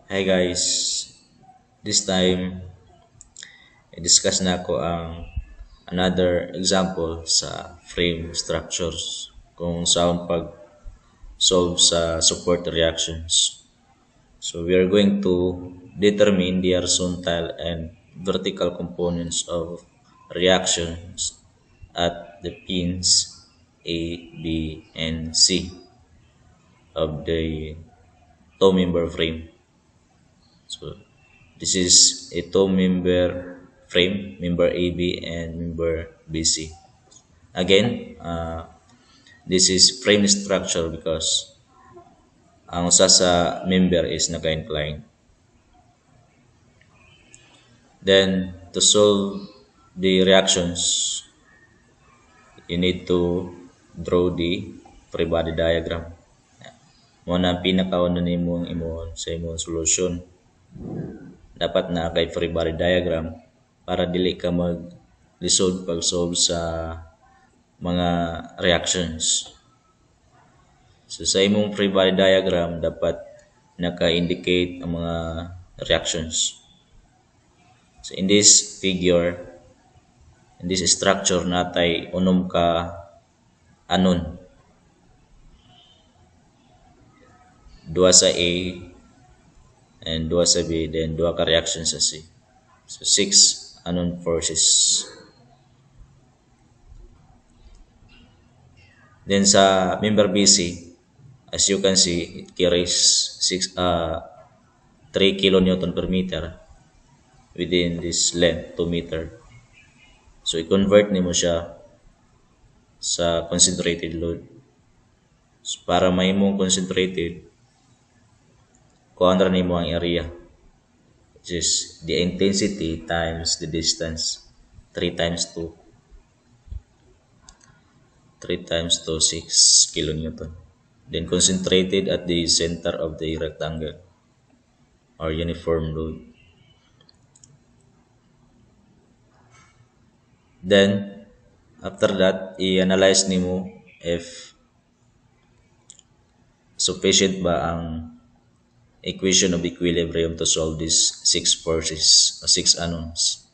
Hi guys, this time i-discuss na ako ang another example sa frame structures kung saan pag-solve sa support reactions. So we are going to determine the horizontal and vertical components of reactions at the pins A, B, and C of the two-member frame. So this is a two-member frame, member AB and member BC. Again, this is frame structure because ang usa sa member is naka-incline. Then, to solve the reactions, you need to draw the free body diagram. Muna ang pinakauna nimo imong sa imong solution. Dapat na kay free body diagram para dili ka mag-lisod pag-solve sa mga reactions. So sa imong free body diagram dapat naka-indicate ang mga reactions. So in this figure, in this structure natay unom ka anon. Dua sa A and dua sa B, then dua ka reactions sa C. So 6 unknown forces. Then sa member BC, as you can see, it carries 3 kilonewton per meter within this length 2 meter. So i-convert nimo siya sa concentrated load. So, para mahimong concentrated, kuhaan ra nimo ang area, which is the intensity times the distance, 3 times 2. 3 times 2, 6 kilonewton. Then concentrated at the center of the rectangle or uniform load. Then, after that, i-analyze nimo if sufficient ba ang equation of equilibrium to solve these 6 forces, 6 unknowns.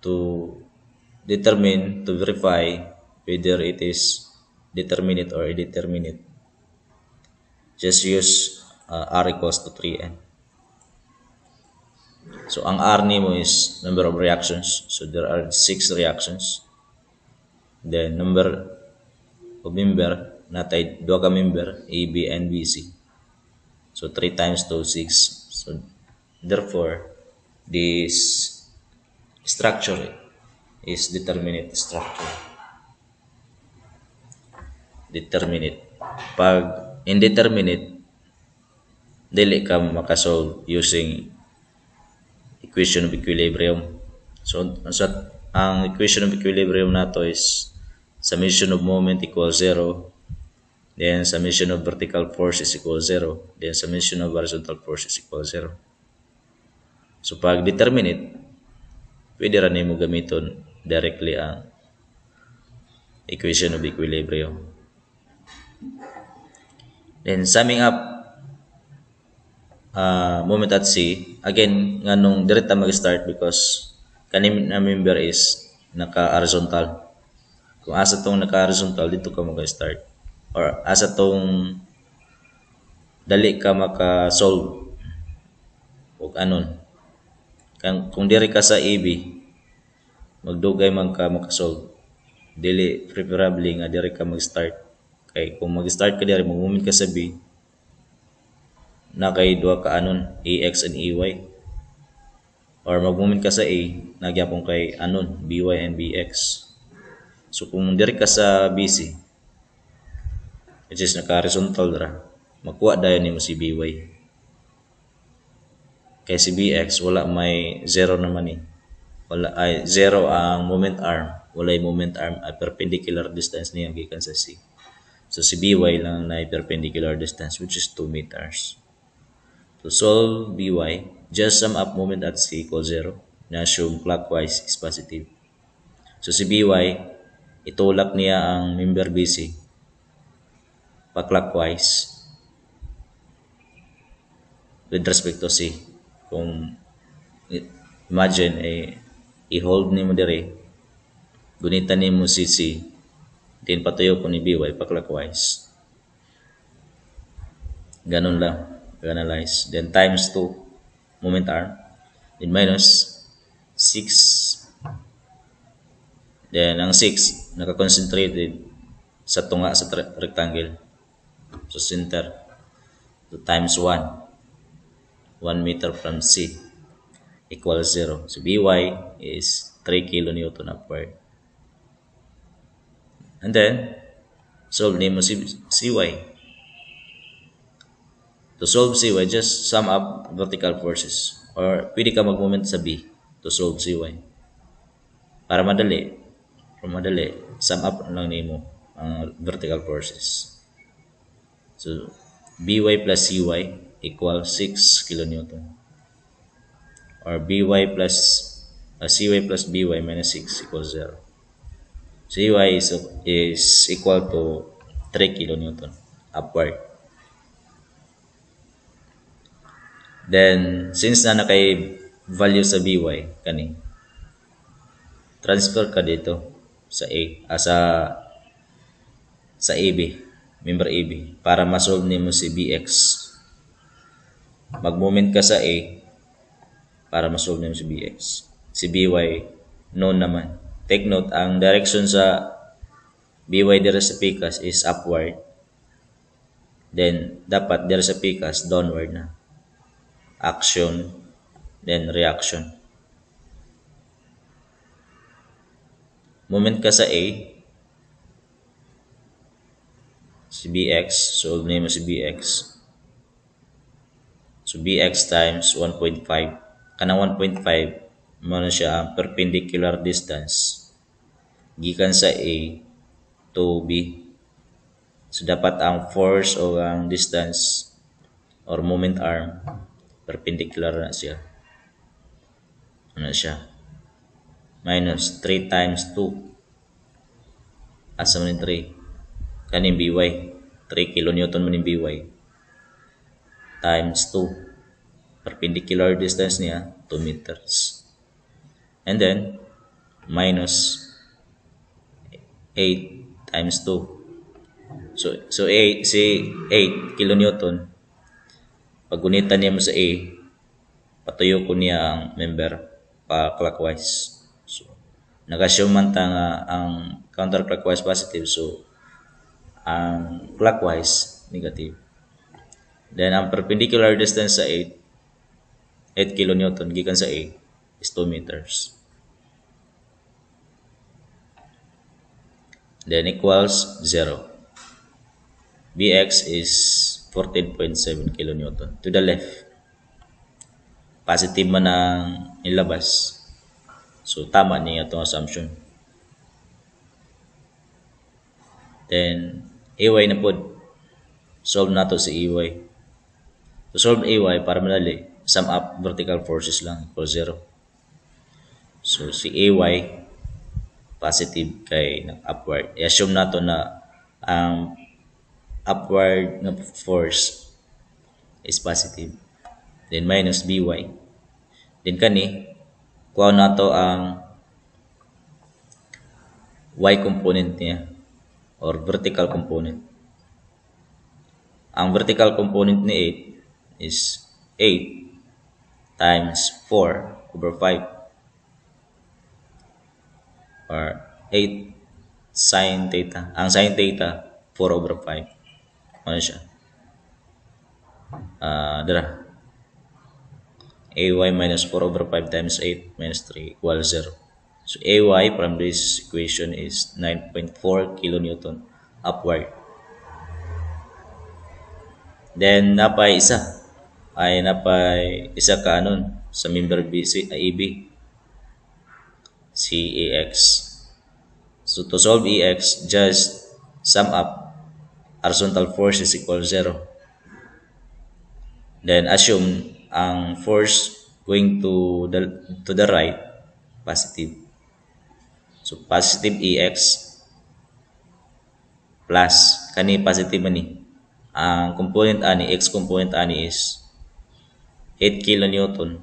To determine, to verify whether it is determinate or indeterminate, just use R equals to 3N. So ang R nimo is number of reactions. So there are 6 reactions. Then number of member, natay 2 ka member, A, B, and BC. So 3 times 2, 6. So therefore, this structure is determinate structure. Determinate. Pag indeterminate, dili ka makasolve using equation of equilibrium. So ang equation of equilibrium nato is summation of moment equals 0, then summation of vertical force is equals 0, then summation of horizontal force is equals 0. So pag determinate, pwede ra nimo gamiton directly ang equation of equilibrium. Then summing up moment at C, again nganong direta mag-start because kaning na member is naka-horizontal. Kung asa tong naka-horizontal, dito ka mag-start. Or asa tong dali ka maka-solve o anon. Kung diri ka sa AB, magdugay man ka maka-solve. Dili preferably nga diri ka mag-start. Kay kung mag-start ka diri, mag-moment ka sa B, na kay duha ka anon, AX and AY. Or mag-moment ka sa A, nagyapon kay anon, BY and BX. So kung diri ka sa BC, which is naka-horizontal ra, makuha dayon nimo si BY. Kay si BX wala may 0 naman eh. Wala ay 0 ang moment arm, wala yung moment arm at perpendicular distance niya gikan sa C. So si BY lang na perpendicular distance which is 2 meters. To solve BY, just sum up moment at C equals 0 na assume clockwise is positive. So si BY, itulak niya ang member BC pa clockwise. with respect to C. Kung imagine i-hold nimo dire, gunitan nimo si C, then patuyo ko ni BY pa clockwise. Ganun lang, analyze. Then times 2 moment arm, then minus 6. Then ang 6 naka-concentrated sa tunga sa rectangle. So center. So times 1 meter from C equals 0. So By is 3 kilonewton upward. And then, solve nimo Cy. To solve Cy, just sum up vertical forces. Or pwede ka mag-moment sa B to solve Cy. Para madali, sum up lang nimo ang vertical forces. So, By plus Cy equals 6 kilonewton. Or By plus Cy plus By minus 6 equals 0. Cy is equal to 3 kilonewton upward. Then, since na nakay value sa By, kani, transfer ka dito sa sa AB, member AB, para ma-solve nimo si Bx. Mag-moment ka sa A para ma-solve nimo si Bx. Si By, known naman. Take note, ang direction sa By dira sa PCAS is upward. Then, dapat dira sa PCAS, downward na. Action, then reaction. Moment ka sa A, si Bx, solve nimo si Bx. So Bx times 1.5. Kanang 1.5, mo na siya ang perpendicular distance gikan sa A to B. So dapat ang force o ang distance or moment arm perpendicular na siya. Ano siya? Minus 3 times 2. Asa man 3? Kaning By. 3 kilonewton man yung By. Times 2. Perpendicular distance niya, 2 meters. And then, minus 8 times 2. So 8 kilonewton. Pag gunitan niya mo sa A, patuyo ko niya ang member pa clockwise. So, nag-assume man ta nga ang counterclockwise positive, so ang clockwise negative. Then ang perpendicular distance sa 8 kilonewton gikan sa A is 2 meters. Then equals 0. Bx is 14.7 kilonewton. To the left. Positive man ang ilabas. So, tama niya itong assumption. Then, AY na po. Solve na to si AY. To solve AY, para madali, sum up vertical forces lang equal 0. So, si AY, positive kay upward. I-assume na to na ang upward na force is positive. Then minus By. Then kani, kuha na to ang Y component niya or vertical component. Ang vertical component ni 8 is 8 times 4 over 5 or 8 sin theta. Ang sin theta 4 over 5. Ano siya? Dara. AY minus 4 over 5 times 8 minus 3 equals 0. So AY from this equation is 9.4 kilonewton upward. Then napay isa ka anon sa member B si AB si AX. So to solve AX, just sum up horizontal force is equal 0. Then assume ang force going to the right positive. So positive EX plus kani positive ani. Ang component ani, X component ani is 8 kilonewton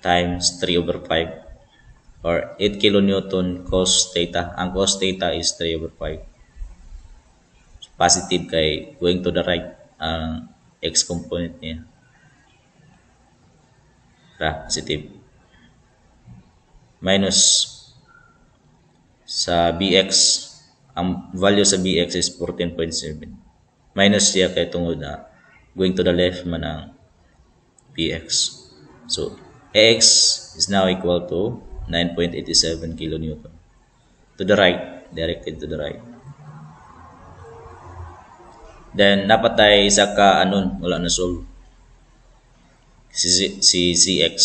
times 3 over 5 or 8 kilonewton cos theta. Ang cos theta is 3 over 5. Positive kay going to the right ang x component niya. Positive. Minus sa bx, ang value sa bx is 14.7. Minus siya kay tungod na going to the left man ang bx. So, ax is now equal to 9.87 kilonewton. To the right, directed to the right. Then, napatay sa ka anon, wala na solve. Si cx.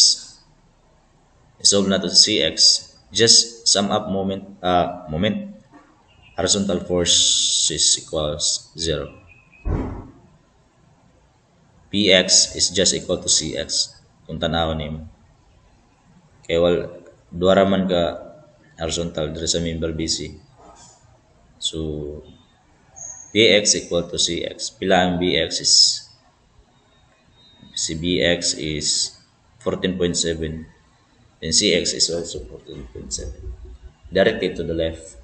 Solve na to si cx. Just sum up moment, horizontal forces equals 0. Px is just equal to cx. Kung tanawin nimo. Kaya duara man ka horizontal dito sa member BC. So, Bx equal to Cx. Pila ang Bx is, si Bx is 14.7 and Cx is also 14.7. Directed to the left.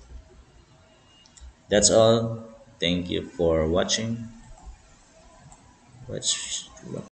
That's all. Thank you for watching.